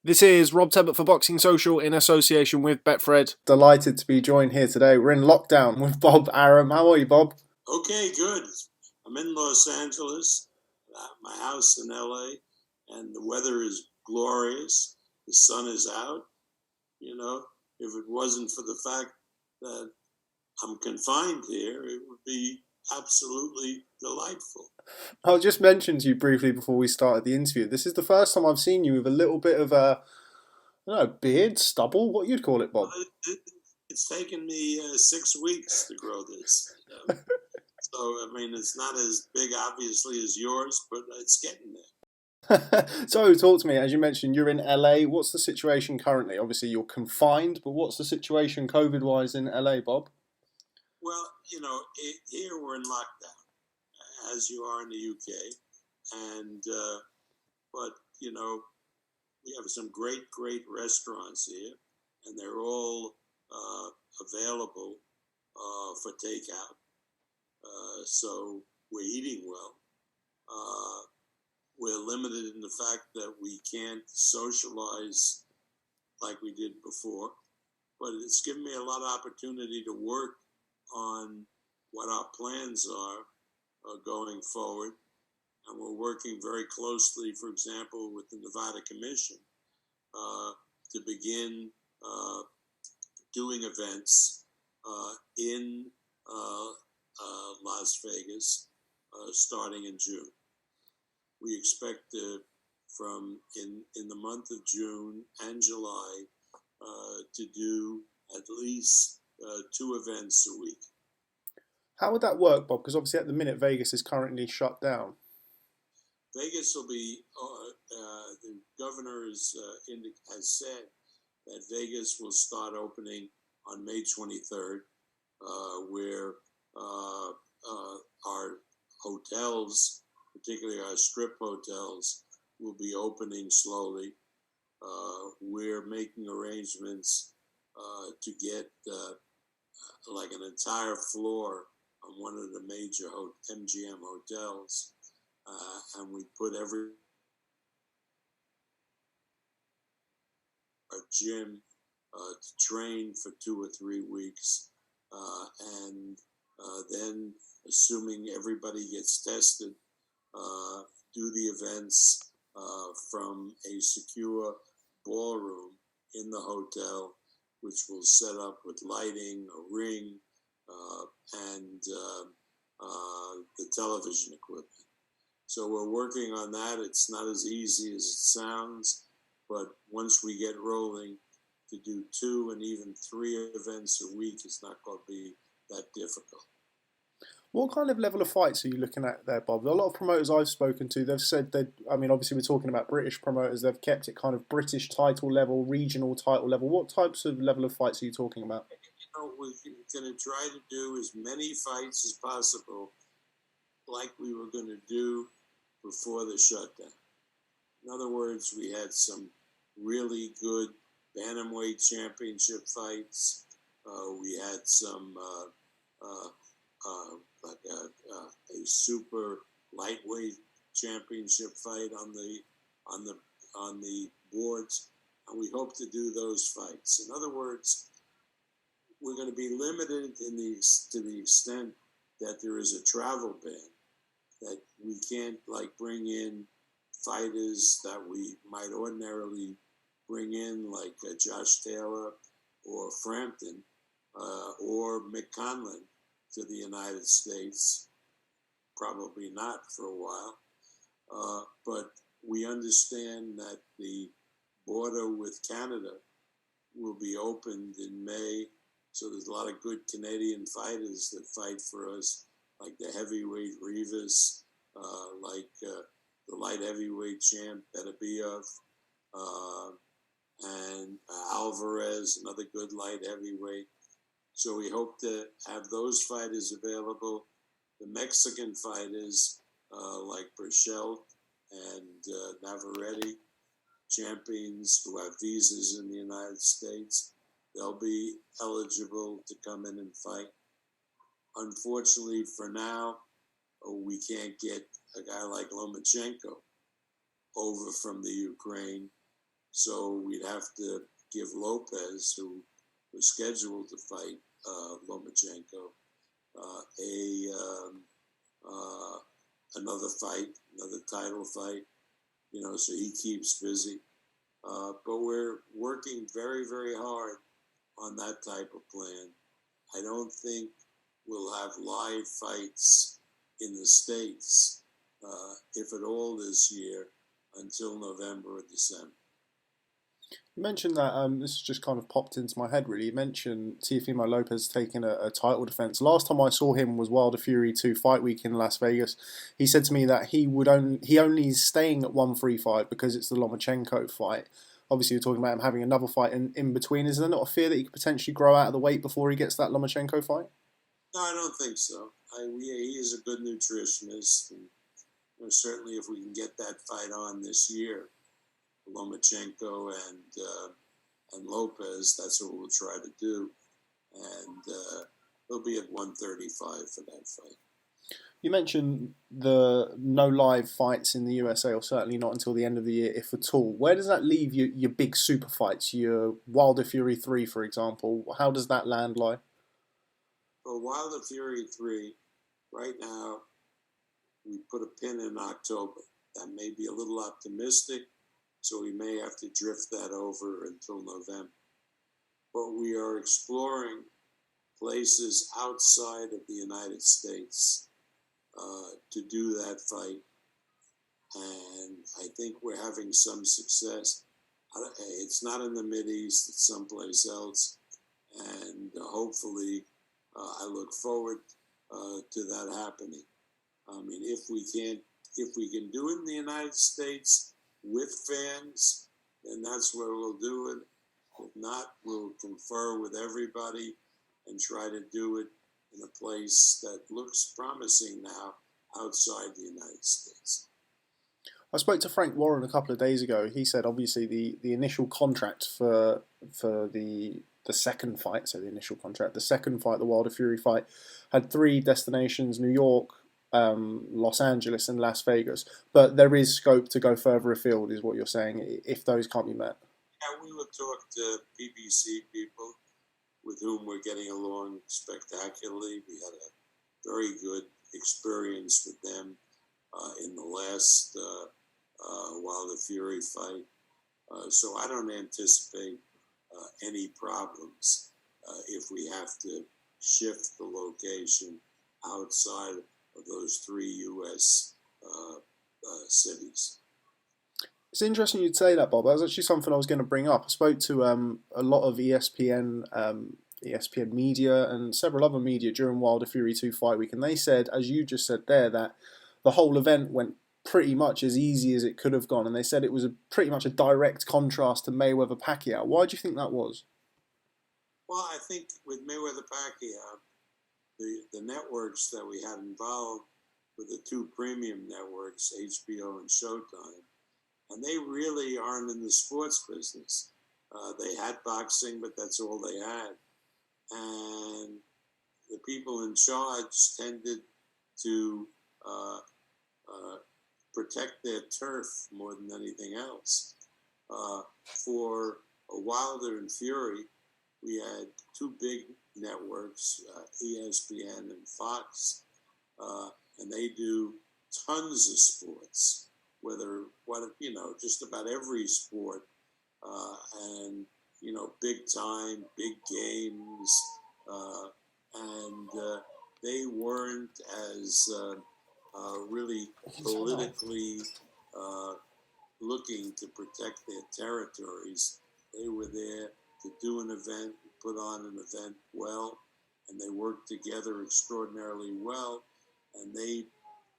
This is Rob Tebbutt for Boxing Social in association with Betfred. Delighted to be joined here today. We're in lockdown with Bob Arum. How are you, Bob? Okay, good. I'm in Los Angeles, my house in LA, and the weather is glorious. The sun is out. You know, if it wasn't for the fact that I'm confined here, it would be absolutely delightful. I just mentioned to you briefly before we started the interview. This is the first time I've seen you with a little bit of a, I don't know, beard, stubble, what you'd call it, Bob. It's taken me 6 weeks to grow this. So, I mean, it's not as big, obviously, as yours, but it's getting there. So, talk to me. As you mentioned, you're in LA. What's the situation currently? Obviously, you're confined, but what's the situation COVID wise in LA, Bob? Well, here we're in lockdown, as you are in the UK, and but we have some great restaurants here, and they're all available for takeout. So we're eating well. Uh, we're limited in the fact that we can't socialize like we did before, but it's given me a lot of opportunity to work on what our plans are going forward. And we're working very closely, for example, with the Nevada Commission to begin doing events in Las Vegas starting in June. We expect from in the month of June and July to do at least 2 events a week. How would that work, Bob? Because obviously at the minute Vegas is currently shut down. Vegas will be, the governor has said that Vegas will start opening on May 23rd, where our hotels, particularly our strip hotels, will be opening slowly. We're making arrangements to get like an entire floor on one of the major MGM hotels, and we put a gym to train for 2 or 3 weeks, and then, assuming everybody gets tested, do the events from a secure ballroom in the hotel, which will set up with lighting, a ring, and the television equipment. So we're working on that. It's not as easy as it sounds, but once we get rolling, to do 2 and even 3 events a week is not going to be that difficult. What kind of level of fights are you looking at there, Bob? A lot of promoters I've spoken to, they've said that, I mean, obviously we're talking about British promoters, they've kept it kind of British title level, regional title level. What types of level of fights are you talking about? We're going to try to do as many fights as possible, like we were going to do before the shutdown. In other words, we had some really good bantamweight championship fights. We had some like a super lightweight championship fight on the boards, and we hope to do those fights. In other words, we're going to be limited to the extent that there is a travel ban, that we can't like bring in fighters that we might ordinarily bring in, like Josh Taylor or Frampton or Mick Conlon to the United States. Probably not for a while. But we understand that the border with Canada will be opened in May. So there's a lot of good Canadian fighters that fight for us, like the heavyweight Rivas, like the light heavyweight champ Beterbiev, and Alvarez, another good light heavyweight. So we hope to have those fighters available. The Mexican fighters, like Burchell and Navarrete, champions who have visas in the United States, they'll be eligible to come in and fight. Unfortunately, for now, we can't get a guy like Lomachenko over from the Ukraine. So we'd have to give Lopez, who was scheduled to fight Lomachenko, a another fight, another title fight. So he keeps busy. But we're working very, very hard on that type of plan. I don't think we'll have live fights in the States, if at all, this year until November or December. You mentioned that this has just kind of popped into my head. Really, you mentioned Teofimo Lopez taking a title defense. Last time I saw him was Wilder Fury 2 Fight Week in Las Vegas. He said to me that he only is staying at 135 because it's the Lomachenko fight. Obviously, you're talking about him having another fight in between. Is there not a fear that he could potentially grow out of the weight before he gets that Lomachenko fight? No, I don't think so. He is a good nutritionist, and certainly if we can get that fight on this year, Lomachenko and Lopez, that's what we'll try to do, and he'll be at 135 for that fight. You mentioned the no live fights in the USA, or certainly not until the end of the year, if at all. Where does that leave your big super fights, your Wilder Fury 3, for example? How does that land lie? For Wilder Fury 3, right now, we put a pin in October. That may be a little optimistic, so we may have to drift that over until November. But we are exploring places outside of the United States to do that fight. And I think we're having some success. It's not in the Mideast, it's someplace else. And hopefully, I look forward to that happening. I mean, if we can do it in the United States with fans, then that's where we'll do it. If not, we'll confer with everybody and try to do it in a place that looks promising now outside the United States. I spoke to Frank Warren a couple of days ago. He said obviously the initial contract for the second fight, so the initial contract, the second fight, the Wilder Fury fight, had three destinations: New York, Los Angeles, and Las Vegas. But there is scope to go further afield, is what you're saying, if those can't be met. Yeah, we will talk to BBC people with whom we're getting along spectacularly. We had a very good experience with them in the last Wilder Fury fight. So I don't anticipate any problems if we have to shift the location outside of those three U.S. Cities. It's interesting you'd say that, Bob. That was actually something I was going to bring up. I spoke to a lot of ESPN media and several other media during Wilder Fury 2 Fight Week, and they said, as you just said there, that the whole event went pretty much as easy as it could have gone, and they said it was pretty much a direct contrast to Mayweather-Pacquiao. Why do you think that was? Well, I think with Mayweather-Pacquiao, the networks that we had involved were the two premium networks, HBO and Showtime, and they really aren't in the sports business. They had boxing, but that's all they had. And the people in charge tended to protect their turf more than anything else. For Wilder and Fury, we had two big networks, ESPN and Fox, and they do tons of sports, just about every sport, and big time, big games, and they weren't as really politically looking to protect their territories. They were there to do an event, put on an event well, and they worked together extraordinarily well, and they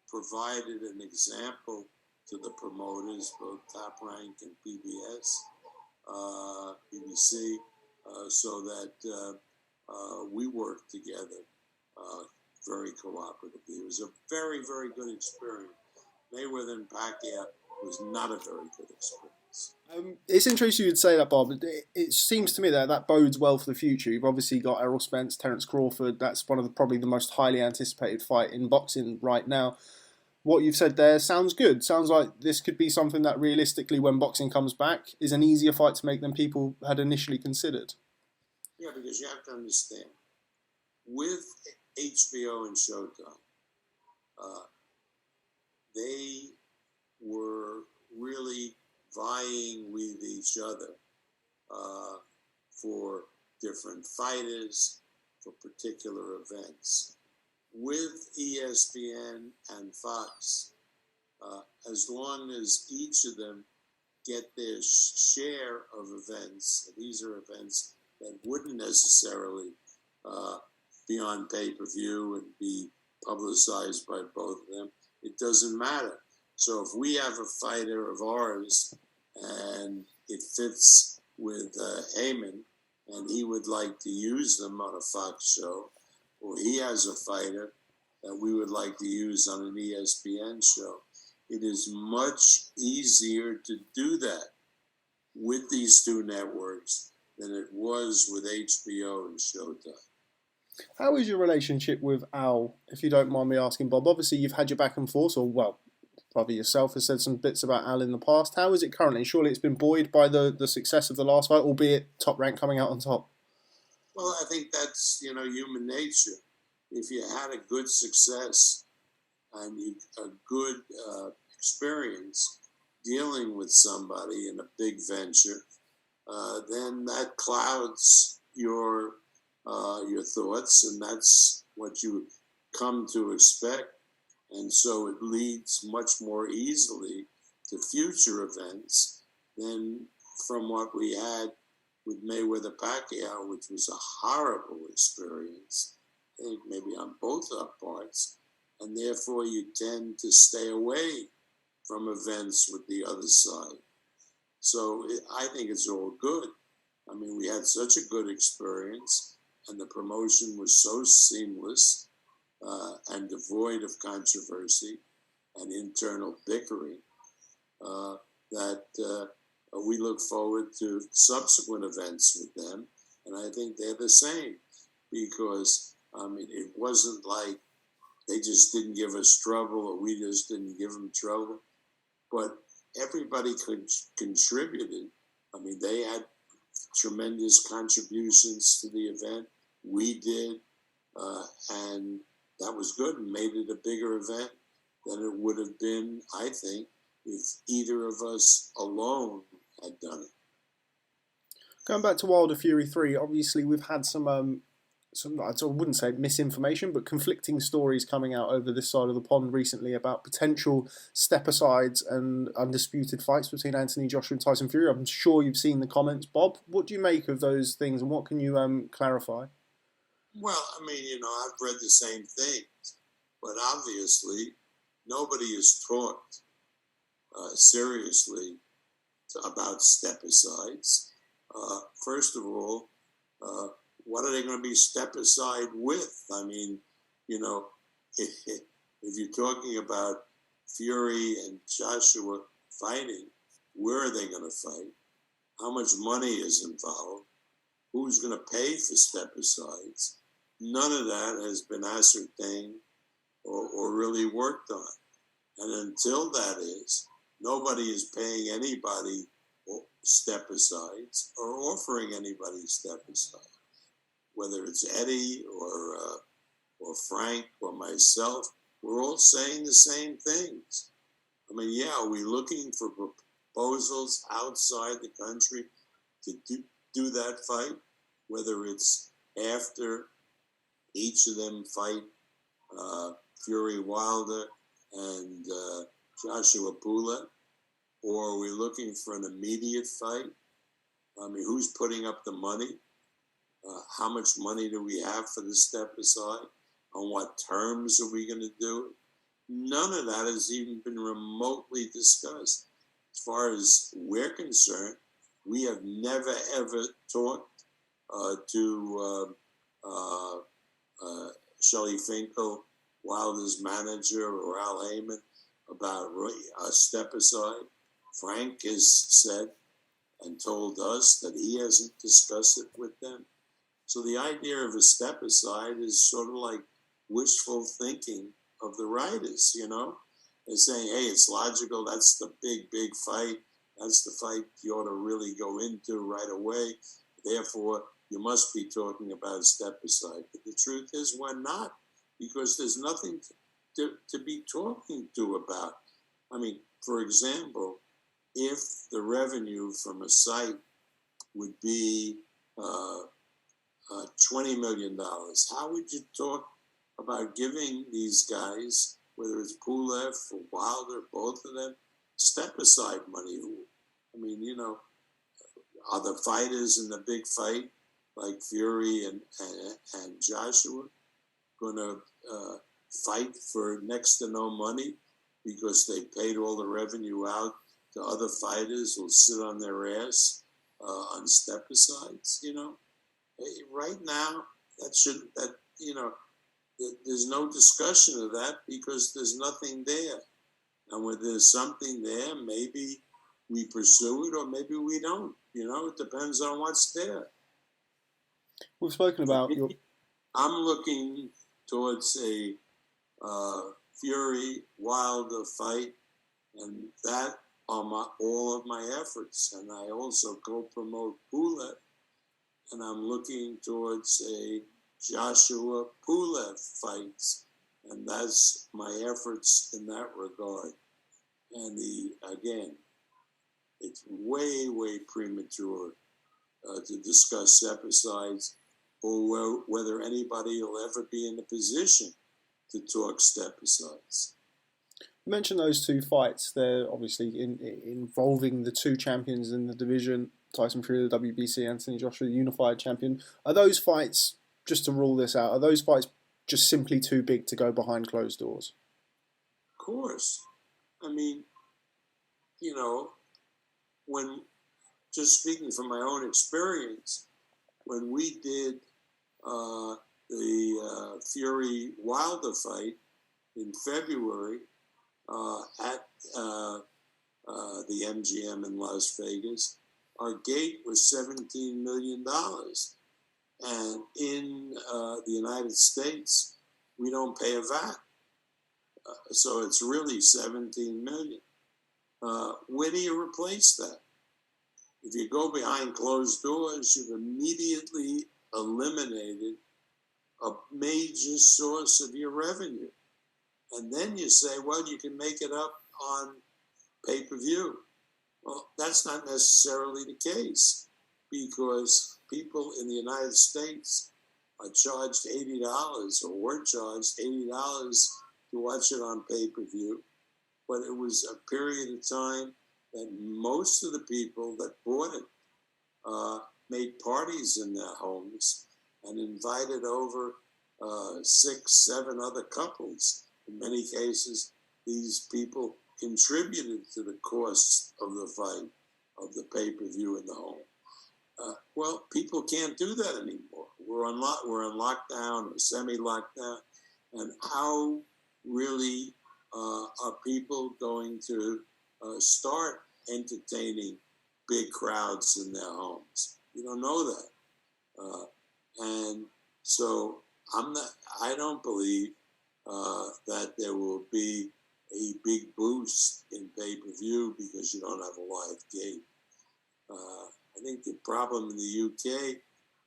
provided an example to the promoters, both Top Rank and BBC, so that we worked together very cooperatively. It was a very, very good experience. Mayweather and Pacquiao was not a very good experience. It's interesting you'd say that, Bob. It seems to me that that bodes well for the future. You've obviously got Errol Spence, Terence Crawford. That's one of probably the most highly anticipated fight in boxing right now. What you've said there sounds good. Sounds like this could be something that realistically, when boxing comes back, is an easier fight to make than people had initially considered. Yeah, because you have to understand, with HBO and Showtime, uh, they were really vying with each other uh, for different fighters, for particular events. With ESPN and Fox, as long as each of them get their share of events, these are events that wouldn't necessarily uh, be on pay-per-view and be publicized by both of them. It doesn't matter. So if we have a fighter of ours and it fits with Haymon and he would like to use them on a Fox show, or he has a fighter that we would like to use on an ESPN show, it is much easier to do that with these two networks than it was with HBO and Showtime. How is your relationship with Al, if you don't mind me asking, Bob? Obviously, you've had your back and forth, or well, probably yourself has said some bits about Al in the past. How is it currently? Surely it's been buoyed by the success of the last fight, albeit Top Rank coming out on top. Well, I think that's, human nature. If you had a good success and a good experience dealing with somebody in a big venture, then that clouds your thoughts, and that's what you come to expect. And so it leads much more easily to future events than from what we had with Mayweather Pacquiao, which was a horrible experience, I think maybe on both our parts. And therefore, you tend to stay away from events with the other side. So I think it's all good. I mean, we had such a good experience, and the promotion was so seamless and devoid of controversy and internal bickering that we look forward to subsequent events with them. And I think they're the same because, it wasn't like they just didn't give us trouble or we just didn't give them trouble. But everybody contributed. I mean, they had tremendous contributions to the event. We did. And that was good and made it a bigger event than it would have been, I think, if either of us alone had done it. Going back to Wilder Fury 3, obviously we've had some I wouldn't say misinformation, but conflicting stories coming out over this side of the pond recently about potential step-asides and undisputed fights between Anthony Joshua and Tyson Fury. I'm sure you've seen the comments. Bob, what do you make of those things and what can you clarify? Well, I've read the same things, but obviously nobody is taught seriously about step-asides. First of all, what are they going to be step aside with? I mean, if you're talking about Fury and Joshua fighting, where are they going to fight? How much money is involved? Who's going to pay for step asides? None of that has been ascertained or really worked on. And until that is, nobody is paying anybody step asides or offering anybody step asides. Whether it's Eddie or Frank or myself, we're all saying the same things. I mean, yeah, are we looking for proposals outside the country to do that fight? Whether it's after each of them fight Fury Wilder and Joshua Pula, or are we looking for an immediate fight? I mean, who's putting up the money? How much money do we have for the step aside? On what terms are we going to do it? None of that has even been remotely discussed. As far as we're concerned, we have never, ever talked to Shelley Finkel, Wilder's manager, or Al Haymon about a step aside. Frank has said and told us that he hasn't discussed it with them. So the idea of a step aside is sort of like wishful thinking of the writers, They're saying, hey, it's logical. That's the big fight. That's the fight you ought to really go into right away. Therefore, you must be talking about a step aside. But the truth is, we're not, because there's nothing to be talking to about. I mean, for example, if the revenue from a site would be $20 million, how would you talk about giving these guys, whether it's Pulev or Wilder, both of them, step aside money? I mean, are the fighters in the big fight like Fury and Joshua going to fight for next to no money because they paid all the revenue out to other fighters who'll sit on their ass on step asides? Right now there's no discussion of that because there's nothing there. And when there's something there, maybe we pursue it or maybe we don't. It depends on what's there. We've spoken about I'm looking towards a Fury Wilder fight, and that are all of my efforts. And I also co-promote Pulev, and I'm looking towards a Joshua Pulev fights, and that's my efforts in that regard. And again, it's way premature to discuss step-asides or whether anybody will ever be in a position to talk step-asides. You mentioned those two fights. They're obviously involving the two champions in the division, Tyson Fury, the WBC, Anthony Joshua, the unified champion. Are those fights, just to rule this out, are those fights just simply too big to go behind closed doors? Of course. I mean, when, just speaking from my own experience, when we did the Fury Wilder fight in February at the MGM in Las Vegas, our gate was $17 million. And in the United States, we don't pay a VAT. So it's really $17 million. Where do you replace that? If you go behind closed doors, you've immediately eliminated a major source of your revenue. And then you say, well, you can make it up on pay-per-view. Well, that's not necessarily the case, because people in the United States are charged $80 or were charged $80 to watch it on pay-per-view. But it was a period of time that most of the people that bought it made parties in their homes and invited over 6, 7 other couples. In many cases, these people contributed to the cost of the fight, of the pay-per-view in the home. Well, people can't do that anymore. We're on lockdown or semi-lockdown, and how really are people going to start entertaining big crowds in their homes? You don't know that, and so I don't believe that there will be a big boost in pay-per-view because you don't have a live gate. I think the problem in the UK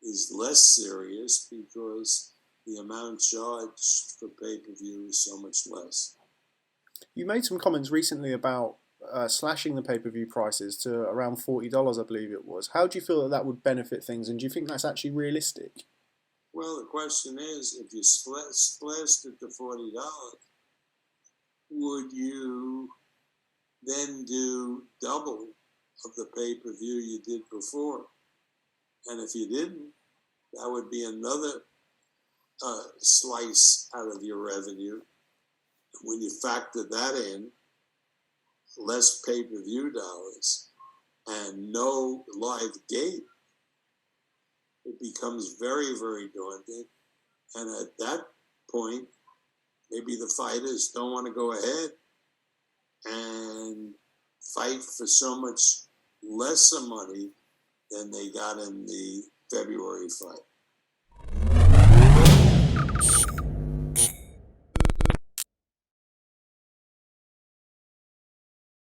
is less serious because the amount charged for pay-per-view is so much less. You made some comments recently about slashing the pay-per-view prices to around $40, I believe it was. How do you feel that would benefit things, and do you think that's actually realistic? Well, the question is, if you slashed it to $40, would you then do double of the pay-per-view you did before? And if you didn't, that would be another slice out of your revenue. When you factor that in, less pay-per-view dollars and no live gate, it becomes very, very daunting. And at that point, maybe the fighters don't want to go ahead and fight for so much lesser money than they got in the February fight.